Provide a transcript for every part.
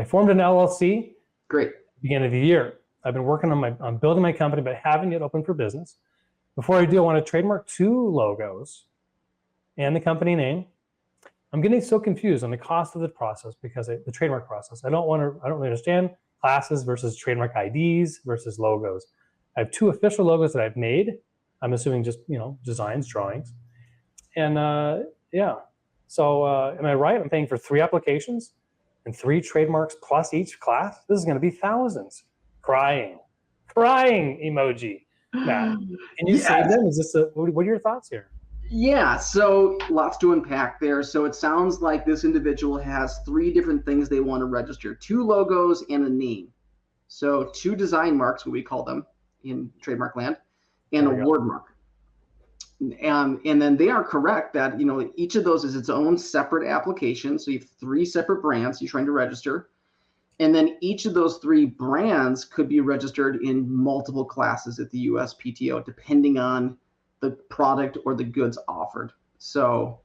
I formed an LLC. Great. Beginning of the year. I've been working on building my company, but haven't yet opened for business. Before I do, I want to trademark 2 logos and the company name. I'm getting so confused on the cost of the process because the trademark process. I don't really understand classes versus trademark IDs versus logos. I have 2 official logos that I've made. I'm assuming just, designs, drawings. And yeah, so am I right? I'm paying for 3 applications and 3 trademarks plus each class? This is going to be thousands. Crying emoji. Matt, can you save them? What are your thoughts here? Yeah, so lots to unpack there. So it sounds like this individual has 3 different things they want to register: 2 logos and a name. So 2 design marks, what we call them in trademark land, and a word mark. And then they are correct that each of those is its own separate application. So you have 3 separate brands you're trying to register. And then each of those 3 brands could be registered in multiple classes at the USPTO, depending on the product or the goods offered. So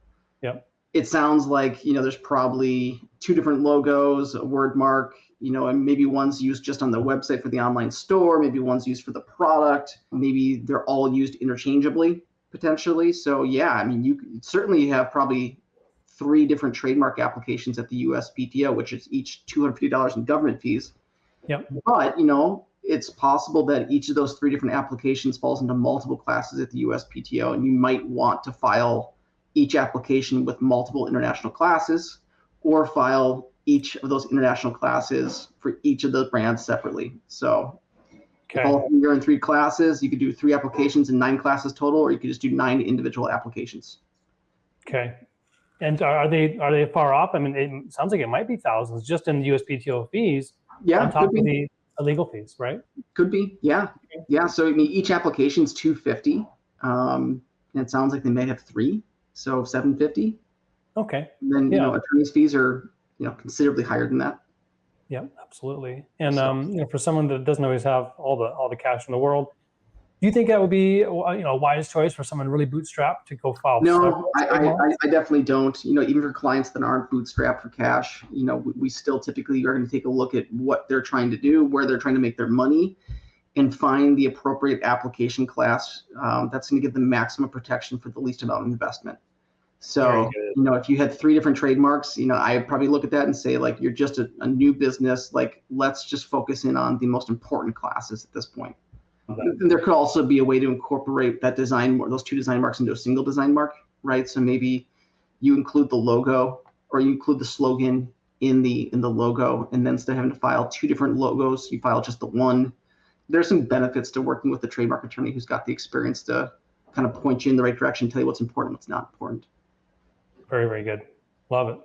it sounds like, there's probably 2 different logos, a word mark, and maybe one's used just on the website for the online store, maybe one's used for the product, maybe they're all used interchangeably, potentially. So yeah, I mean, you certainly have probably 3 different trademark applications at the USPTO, which is each $250 in government fees. Yep. But, it's possible that each of those 3 different applications falls into multiple classes at the USPTO, and you might want to file each application with multiple international classes, or file each of those international classes for each of those brands separately. So if all of you're in 3 classes, you could do 3 applications and 9 classes total, or you could just do 9 individual applications. Okay. And are they far off? I mean, it sounds like it might be thousands just in the USPTO fees. Yeah, on top of the legal fees, right? Could be, yeah. So I mean, each application is $250, and it sounds like they may have 3, so $750. Okay. And then attorney's fees are considerably higher than that. Yeah, absolutely. And for someone that doesn't always have all the cash in the world, do you think that would be a wise choice for someone really bootstrapped to go file? No, I definitely don't. Even for clients that aren't bootstrapped for cash, we still typically are going to take a look at what they're trying to do, where they're trying to make their money, and find the appropriate application class that's going to give them maximum protection for the least amount of investment. So, if you had 3 different trademarks, I'd probably look at that and say, like, you're just a new business. Like, let's just focus in on the most important classes at this point. And there could also be a way to incorporate those 2 design marks into a single design mark, right? So maybe you include the logo, or you include the slogan in the logo, and then instead of having to file 2 different logos, you file just the one. There's some benefits to working with the trademark attorney who's got the experience to kind of point you in the right direction, tell you what's important, what's not important. Very, very good. Love it.